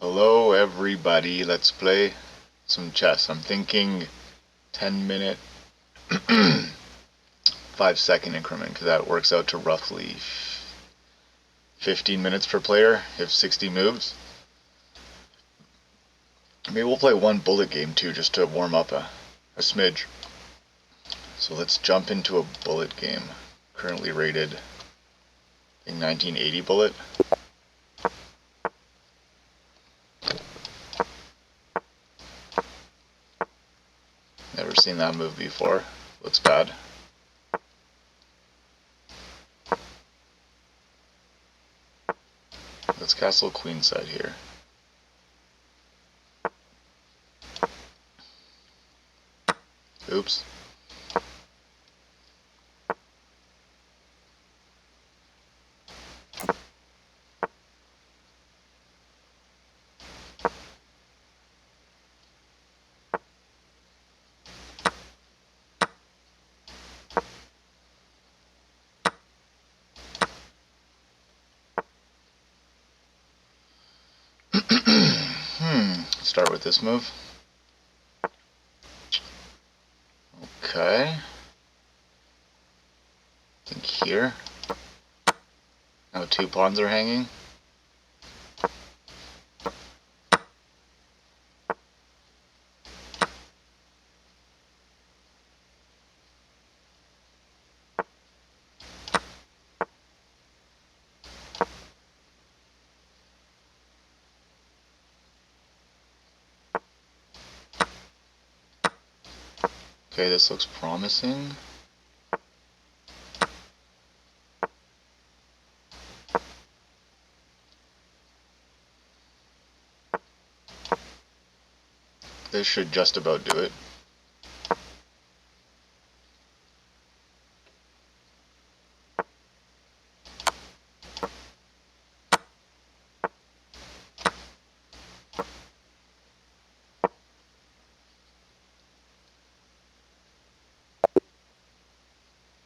Hello everybody, let's play some chess. I'm thinking 10-minute, 5-second increment because that works out to roughly 15 minutes per player if 60 moves. Maybe we'll play one bullet game too just to warm up a smidge. So let's jump into a bullet game. Currently rated, I think 1980 bullet. Never seen that move before. Looks bad. Let's castle queenside here. Oops. Start with this move. Okay. I think here. Now 2 pawns are hanging. Okay, this looks promising. This should just about do it.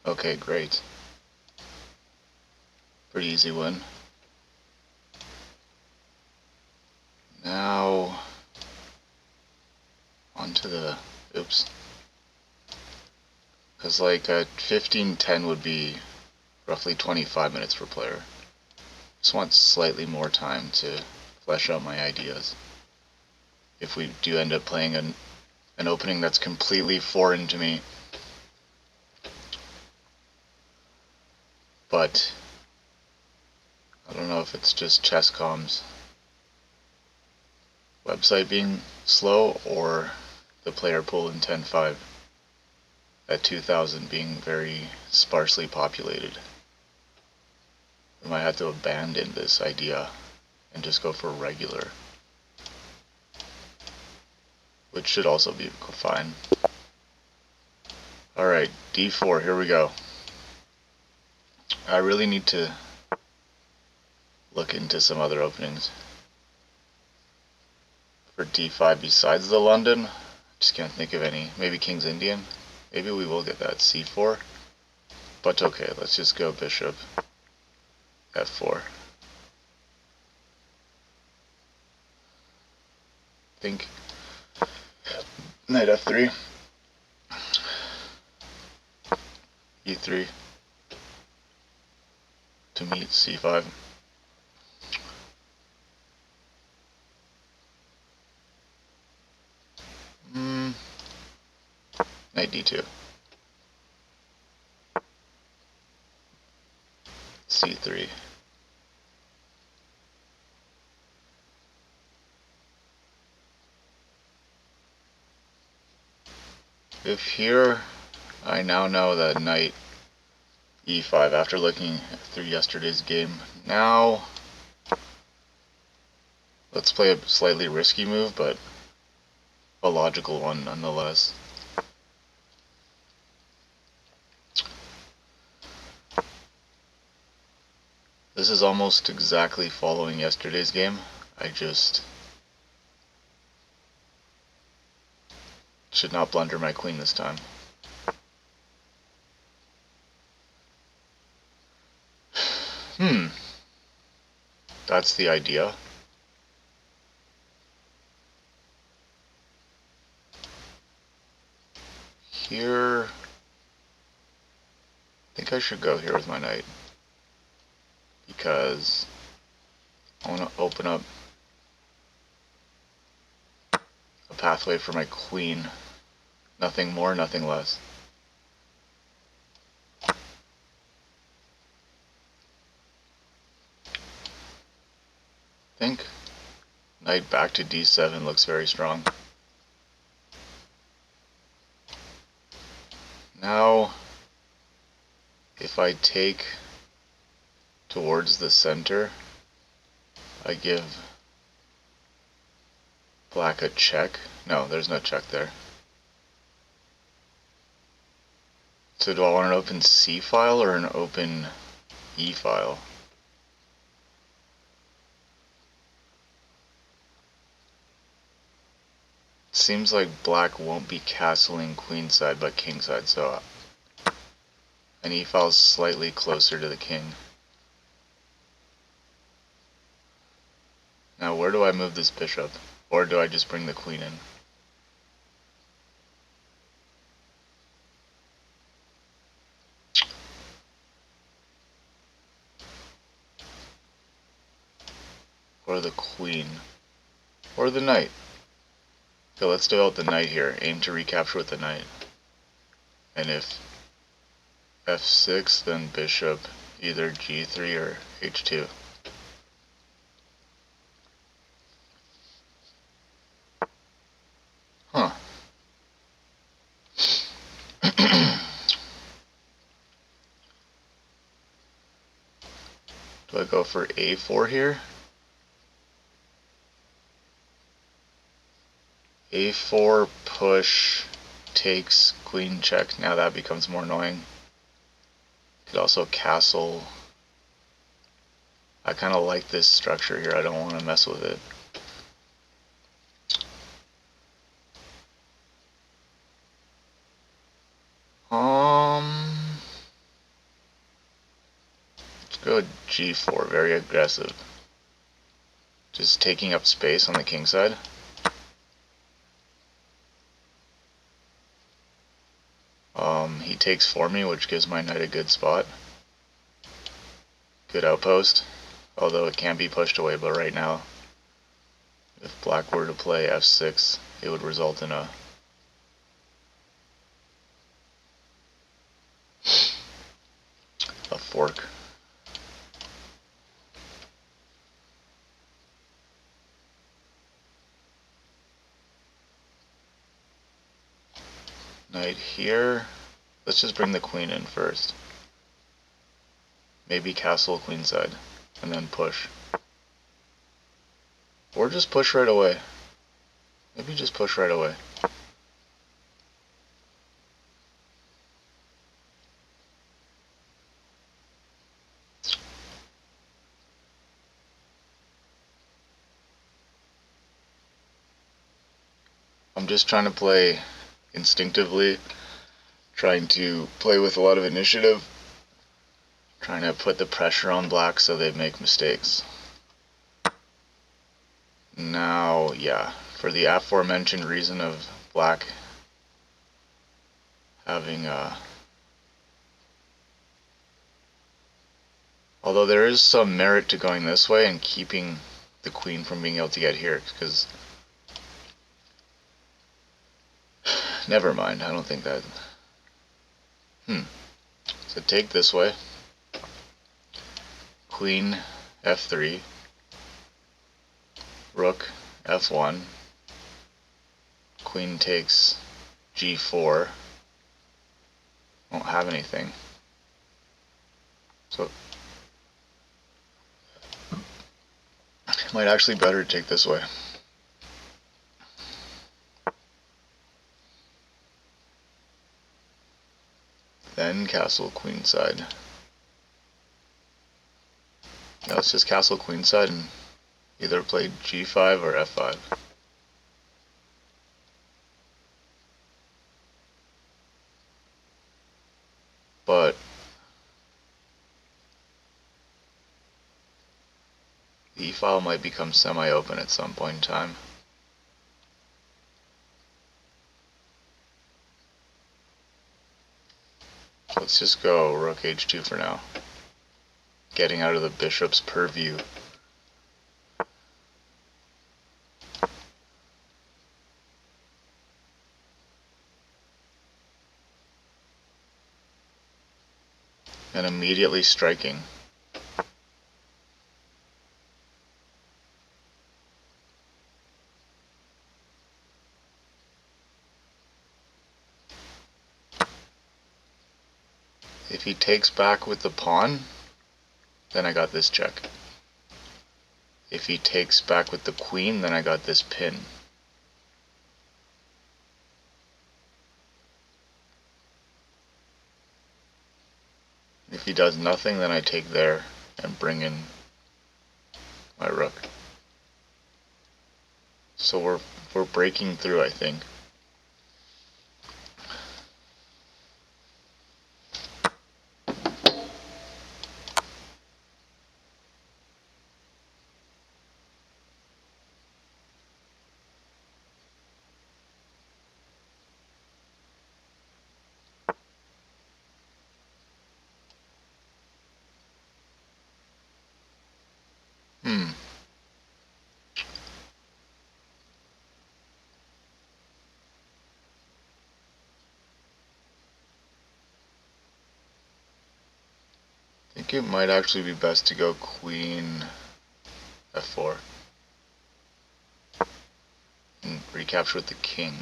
Okay, great. Pretty easy win. Now, onto the, oops. Because like a 15-10 would be roughly 25 minutes per player. Just want slightly more time to flesh out my ideas. If we do end up playing an opening that's completely foreign to me. But I don't know if it's just Chess.com's website being slow or the player pool in 10.5 at 2000 being very sparsely populated. We might have to abandon this idea and just go for regular, which should also be fine. Alright, d4, here we go. I really need to look into some other openings for d5 besides the London. Just can't think of any. Maybe King's Indian. Maybe we will get that. c4. But okay, let's just go bishop f4. I think knight f3. e3 to meet c5. Knight d2. c3. If here, I now know that knight e5 after looking through yesterday's game. Now, let's play a slightly risky move, but a logical one nonetheless. This is almost exactly following yesterday's game. I just should not blunder my queen this time. That's the idea. here. I think I should go here with my knight, because I want to open up a pathway for my queen. Nothing more, nothing less. I think knight back to d7 looks very strong. Now, if I take towards the center, I give black a check. No, there's no check there. So do I want an open C file or an open E file? Seems like black won't be castling queenside but kingside, so an E file is slightly closer to the king. Now where do I move this bishop? Or do I just bring the queen in? Or the queen? Or the knight? Okay, let's develop the knight here. Aim to recapture with the knight. And if f6, then bishop either g3 or h2. Huh. Do I go for a4 here? a4 push takes queen check. Now that becomes more annoying. Could also castle. I kind of like this structure here. I don't want to mess with it. Let's go g4. Very aggressive. Just taking up space on the king side. He takes for me, which gives my knight a good spot. Good outpost. Although it can be pushed away, but right now, if black were to play f6, it would result in a fork. Knight here. Let's just bring the queen in first. Maybe castle queenside, and then push. Or just push right away. Maybe just push right away. I'm just trying to play instinctively, trying to play with a lot of initiative, trying to put the pressure on black so they make mistakes. Now, yeah, for the aforementioned reason of black having although there is some merit to going this way and keeping the queen from being able to get here, because never mind, I don't think that. So take this way. Queen f3. Rook f1. Queen takes g4. Won't have anything. So it might actually better take this way. Then castle queenside. Now let's just castle queenside and either play g5 or f5. But the e-file might become semi-open at some point in time. Let's just go rook h2 for now. Getting out of the bishop's purview. And immediately striking. If he takes back with the pawn, then I got this check. If he takes back with the queen, then I got this pin. If he does nothing, then I take there and bring in my rook. So we're breaking through, I think. I think it might actually be best to go queen f4 and recapture with the king.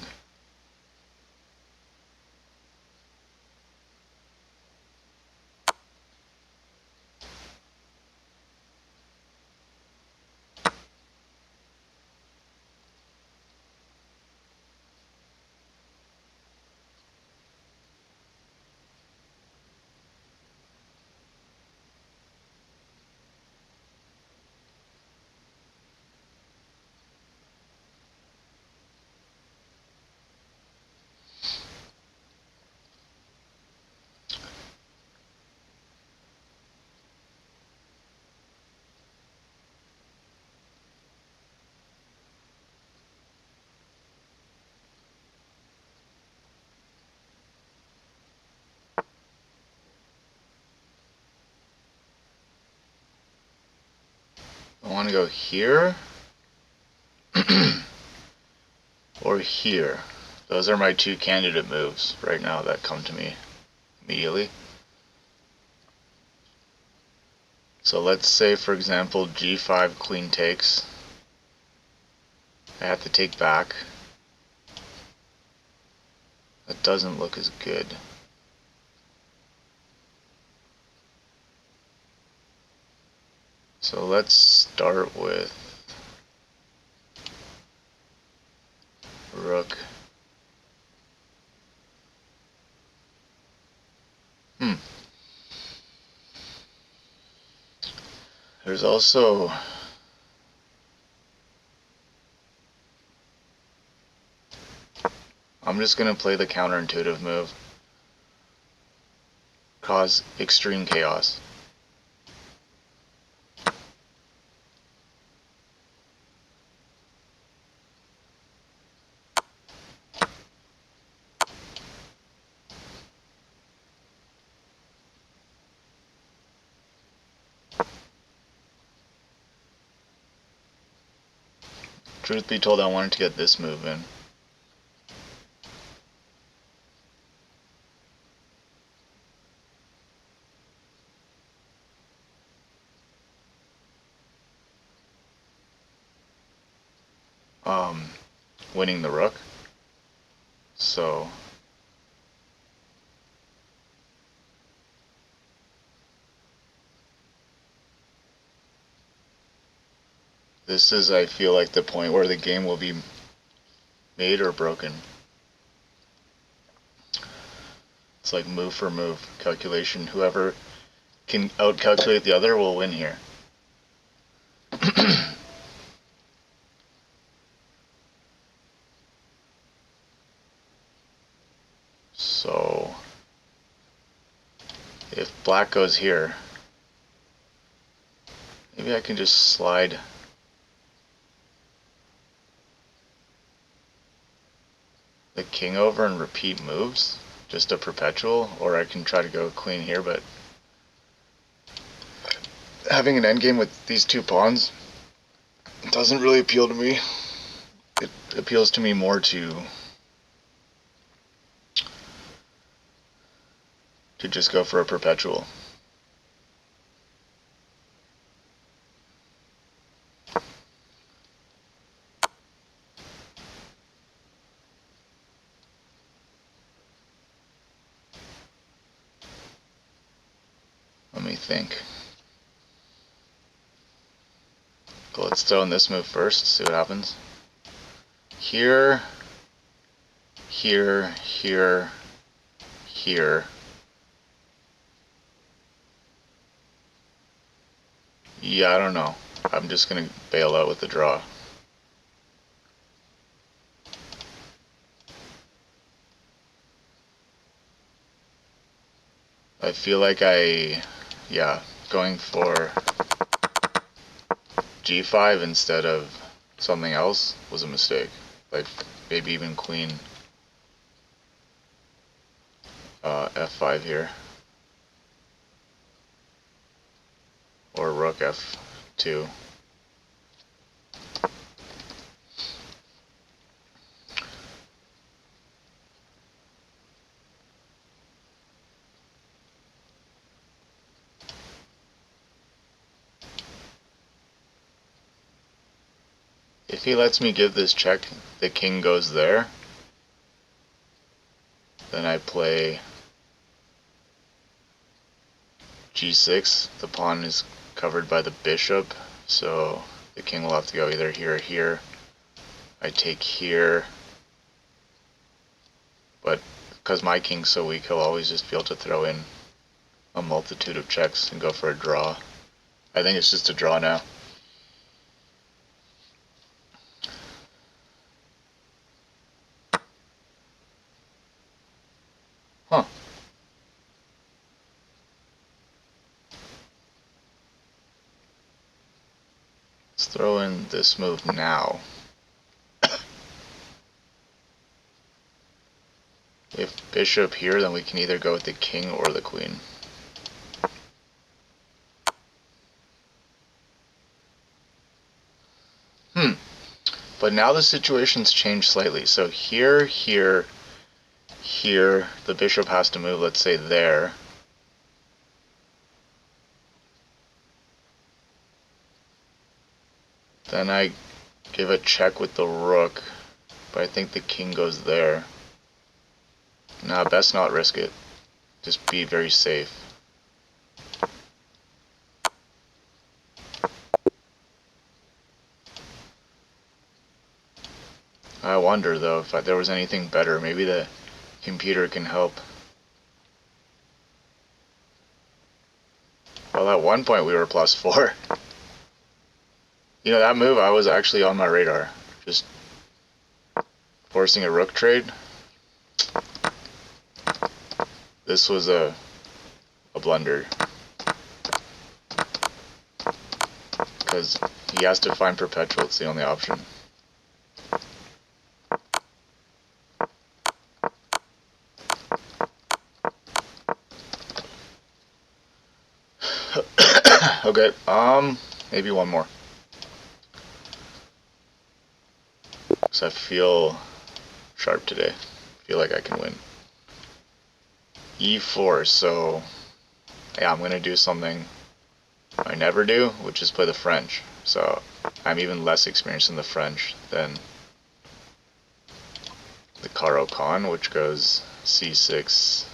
I want to go here or here. Those are my two candidate moves right now that come to me immediately. So let's say, for example, g5 queen takes. I have to take back. That doesn't look as good. So let's start with rook. There's also I'm just going to play the counterintuitive move. Cause extreme chaos. Truth be told, I wanted to get this move in. Winning the rook. So this is, I feel like, the point where the game will be made or broken. It's like move for move calculation. Whoever can outcalculate the other will win here. So if black goes here, maybe I can just slide the king over and repeat moves. just a perpetual, or I can try to go queen here, but having an endgame with these two pawns doesn't really appeal to me. It appeals to me more to just go for a perpetual. Let me think. Cool, let's throw in this move first, see what happens. Here, here, here, here. Yeah, I don't know. I'm just gonna bail out with the draw. I feel like going for g5 instead of something else was a mistake. Like maybe even queen f5 here. Or rook f2. If he lets me give this check, the king goes there. Then I play g6. The pawn is covered by the bishop, so the king will have to go either here or here. I take here, but because my king's so weak, he'll always just be able to throw in a multitude of checks and go for a draw. I think it's just a draw now. Huh. Let's throw in this move now. If bishop here, then we can either go with the king or the queen. But now the situation's changed slightly. So here, here, here, the bishop has to move, let's say there. Then I give a check with the rook, but I think the king goes there. Nah, best not risk it. Just be very safe. I wonder though if there was anything better. Maybe the computer can help. Well, at one point we were +4. You know, that move I was actually on my radar. Just forcing a rook trade. This was a blunder. Because he has to find perpetual, it's the only option. Okay, maybe one more. Because I feel sharp today. I feel like I can win. E4, so yeah, I'm gonna do something I never do, which is play the French. So I'm even less experienced in the French than the Caro-Kann, which goes c6,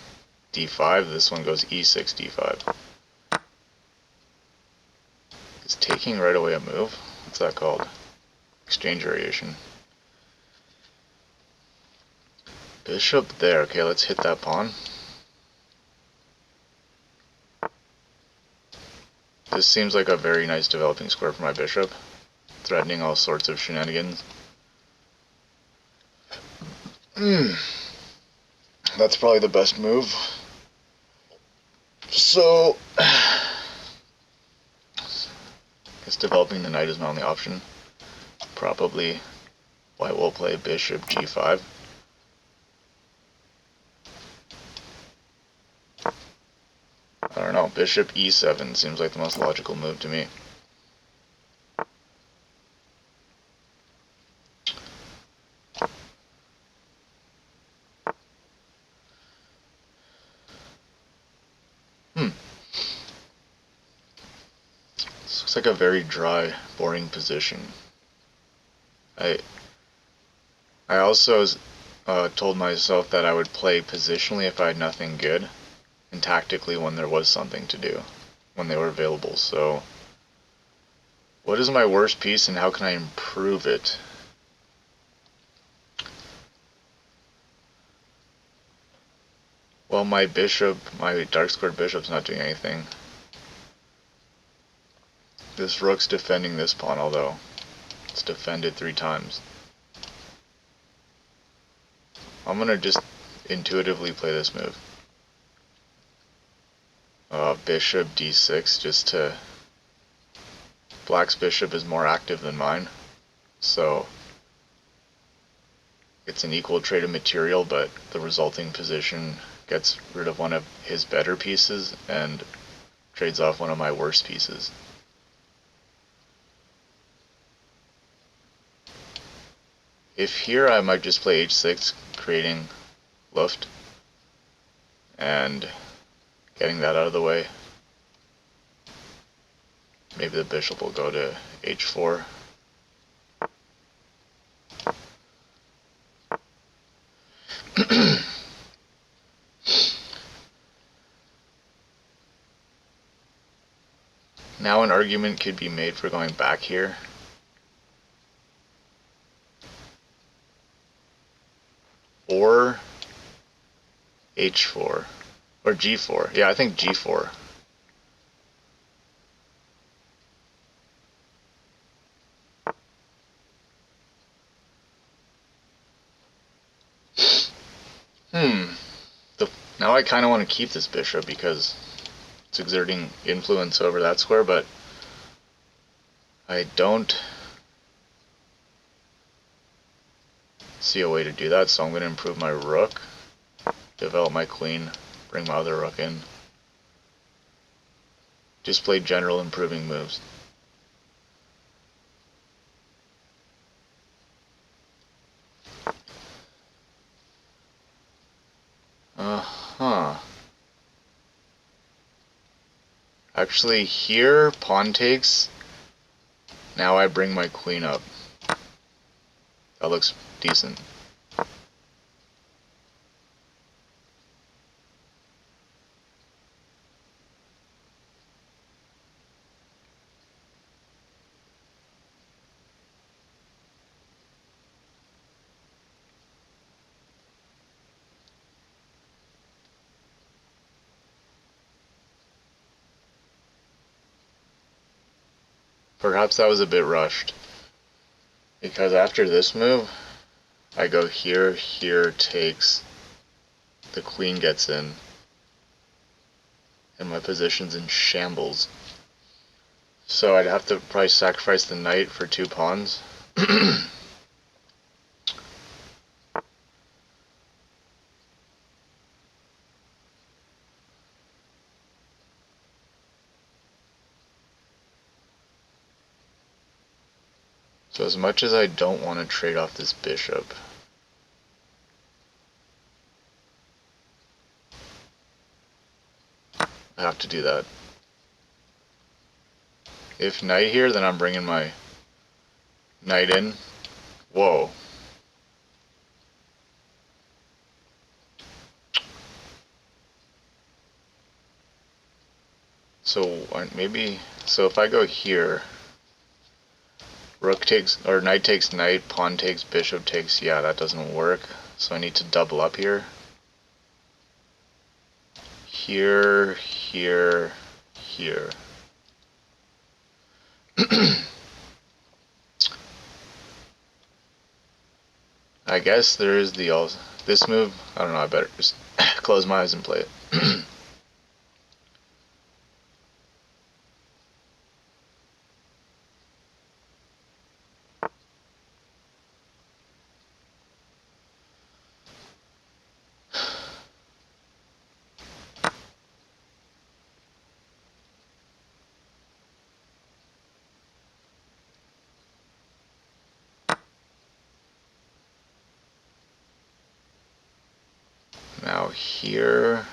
d5. This one goes e6, d5. Is taking right away a move? What's that called? Exchange variation. Bishop there. Okay, let's hit that pawn. This seems like a very nice developing square for my bishop, threatening all sorts of shenanigans. That's probably the best move. So, I guess developing the knight is my only option. Probably white will play bishop g5. bishop e7 seems like the most logical move to me. This looks like a very dry, boring position. I also told myself that I would play positionally if I had nothing good, and tactically when there was something to do, when they were available. So, what is my worst piece and how can I improve it? Well, my dark squared bishop's not doing anything. This rook's defending this pawn, although it's defended 3 times. I'm gonna just intuitively play this move. Bishop d6, just to... Black's bishop is more active than mine, so it's an equal trade of material, but the resulting position gets rid of one of his better pieces and trades off one of my worst pieces. If here, I might just play h6, creating Luft, and getting that out of the way. Maybe the bishop will go to h4. Now an argument could be made for going back here. Or h4. Or g4. Yeah, I think g4. Now I kind of want to keep this bishop because it's exerting influence over that square, but I don't see a way to do that, so I'm going to improve my rook, develop my queen, bring my other rook in. Just play general improving moves. Actually, here, pawn takes. Now I bring my queen up. That looks decent. Perhaps that was a bit rushed, because after this move, I go here, here takes, the queen gets in, and my position's in shambles. So I'd have to probably sacrifice the knight for 2 pawns. So as much as I don't want to trade off this bishop, I have to do that. If knight here, then I'm bringing my knight in. Whoa. So if I go here, rook takes, or knight takes knight, pawn takes bishop takes, yeah, that doesn't work. So I need to double up here. Here, here, here. I guess there is this move, I don't know, I better just close my eyes and play it. here.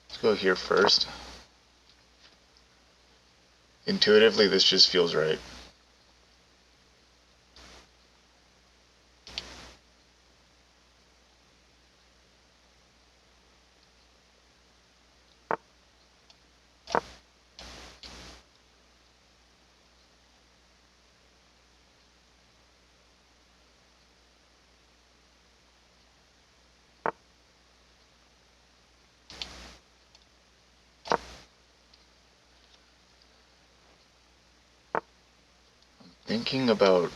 Let's go here first. Intuitively, this just feels right. Thinking about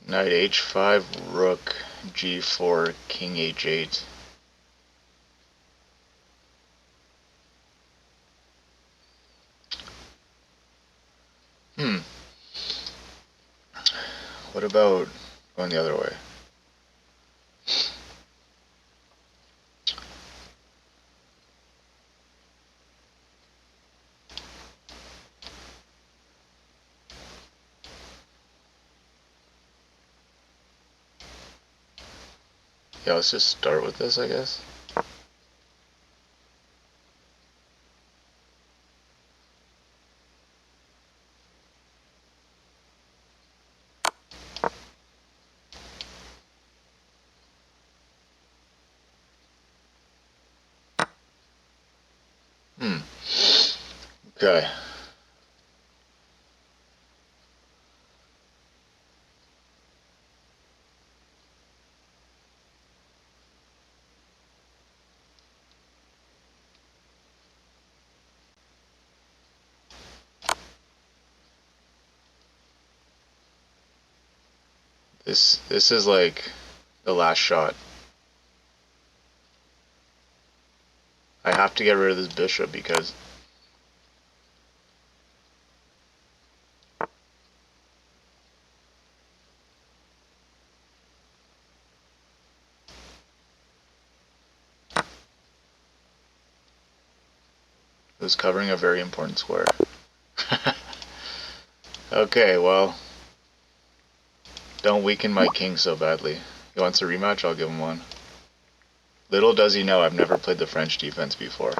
knight h5, rook g4, king h8. What about going the other way? Yeah, let's just start with this, I guess. Okay. This is like the last shot. I have to get rid of this bishop because it was covering a very important square. Okay, well, don't weaken my king so badly. He wants a rematch, I'll give him one. Little does he know I've never played the French defense before.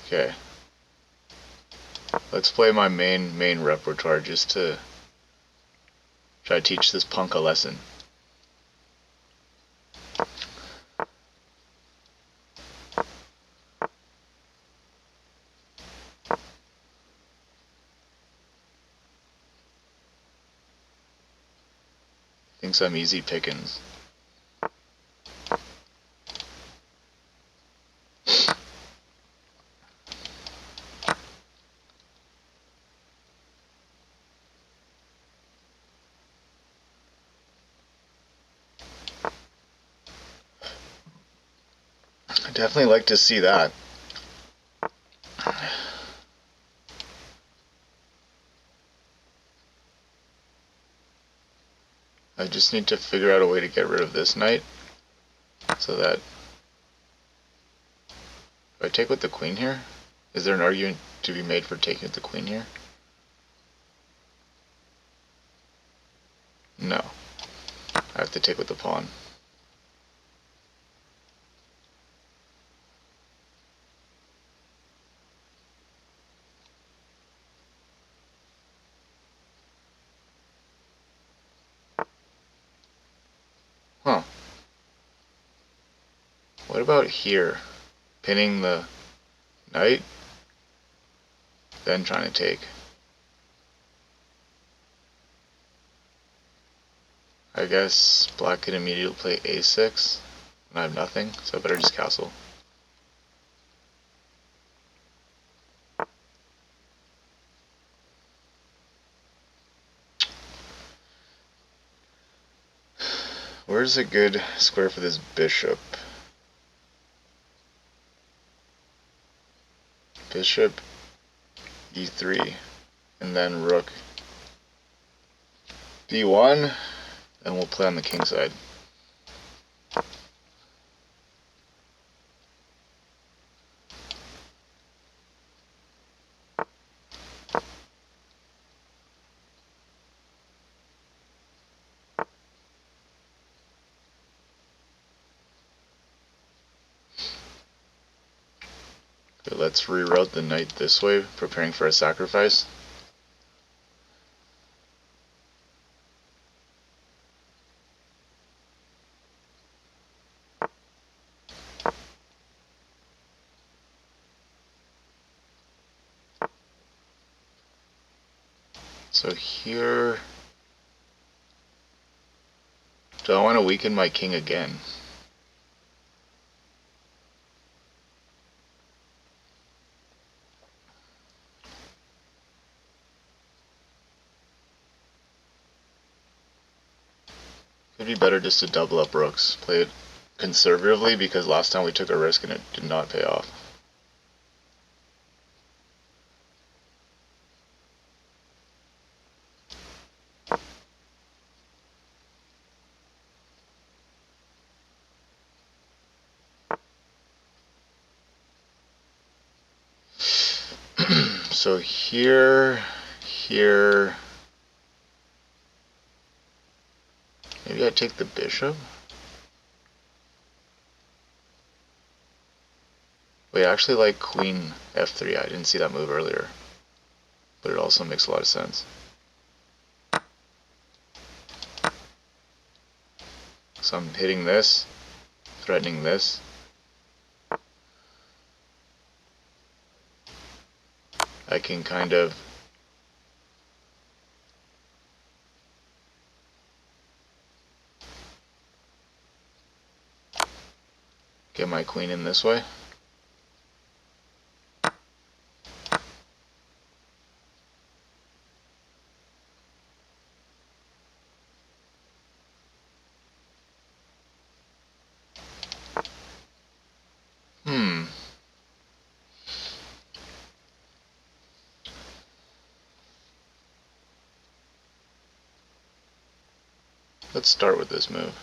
Okay. Let's play my main repertoire just to try to teach this punk a lesson. Thinks I'm easy pickings. I'd definitely like to see that. I just need to figure out a way to get rid of this knight so that do I take with the queen here? Is there an argument to be made for taking with the queen here? No. I have to take with the pawn. Huh. What about here? Pinning the knight, then trying to take. I guess black could immediately play a6, and I have nothing, so I better just castle. Where's a good square for this bishop? Bishop e3, and then rook d1, and we'll play on the king side. Okay, let's reroute the knight this way, preparing for a sacrifice. So here, do I want to weaken my king again? It'd be better just to double up rooks. Play it conservatively because last time we took a risk and it did not pay off. So here, maybe I take the bishop? Wait, I actually like queen f3. I didn't see that move earlier, but it also makes a lot of sense. So I'm hitting this, threatening this. I can kind of get my queen in this way. Let's start with this move.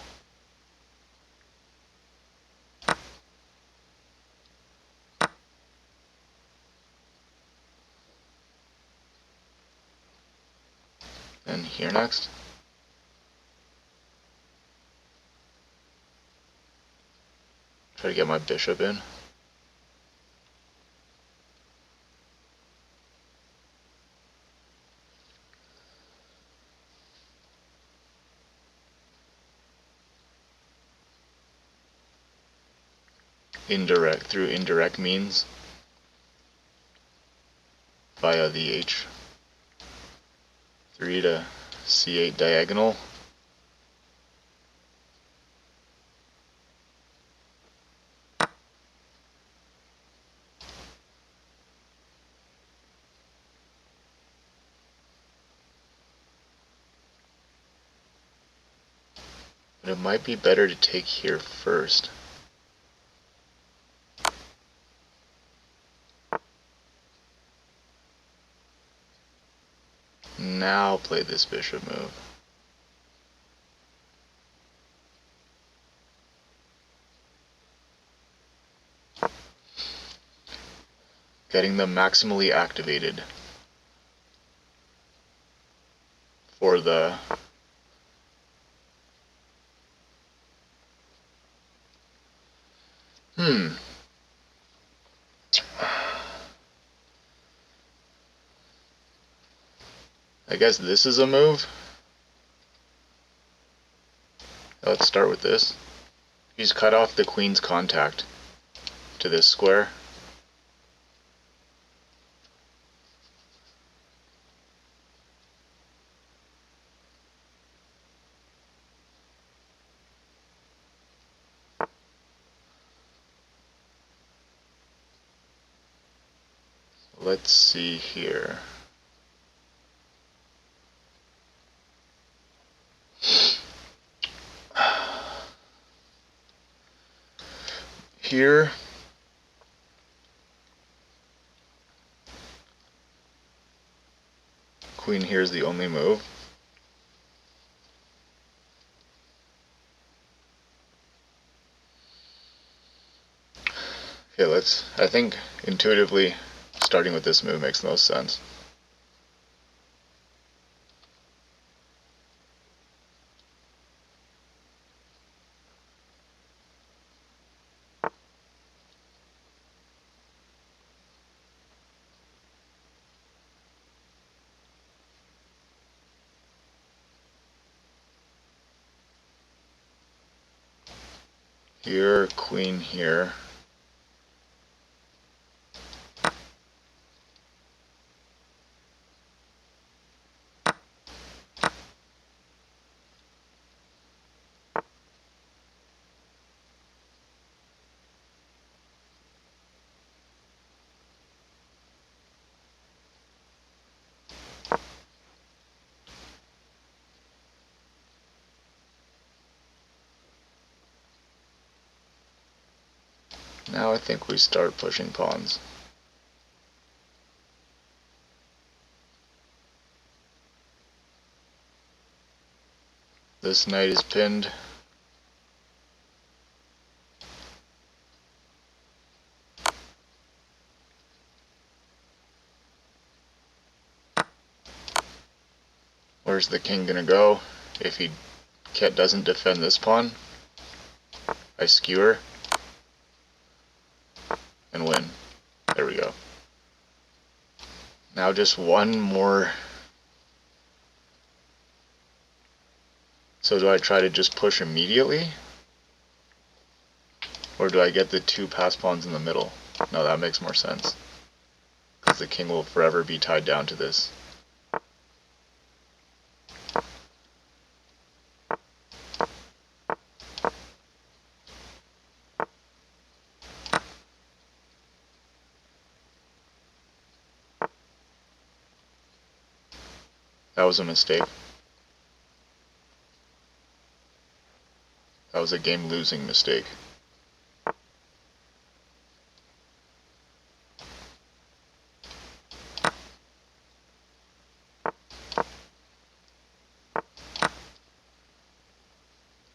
And here next. Try to get my bishop in. Through indirect means via the h3 to c8 diagonal. But it might be better to take here first. Now play this bishop move. Getting them maximally activated for the I guess this is a move. Let's start with this. He's cut off the queen's contact to this square. Let's see here. Here, queen here is the only move. Okay, I think intuitively starting with this move makes the most sense. Here, queen here. Now I think we start pushing pawns. This knight is pinned. Where's the king gonna go? If he doesn't defend this pawn, I skewer and win. There we go. Now just one more. So do I try to just push immediately? Or do I get the two pass pawns in the middle? No, that makes more sense. Because the king will forever be tied down to this. That was a mistake. That was a game-losing mistake.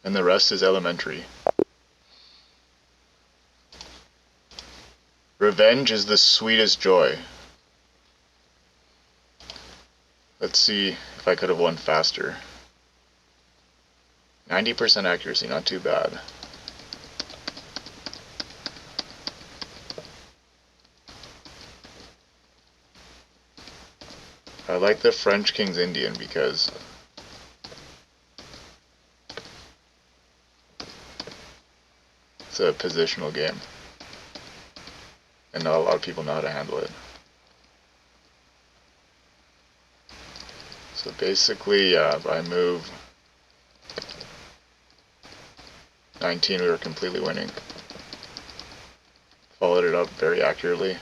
And the rest is elementary. Revenge is the sweetest joy. Let's see if I could have won faster. 90% accuracy, not too bad. I like the French King's Indian because it's a positional game. And not a lot of people know how to handle it. So basically, by move 19, we were completely winning. Followed it up very accurately.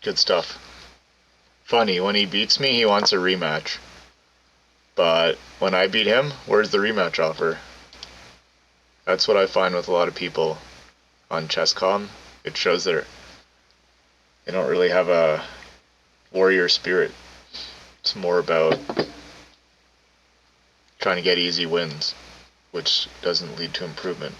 Good stuff. Funny, when he beats me, he wants a rematch. But when I beat him, where's the rematch offer? That's what I find with a lot of people on Chess.com. It shows they don't really have a warrior spirit. It's more about trying to get easy wins, which doesn't lead to improvement.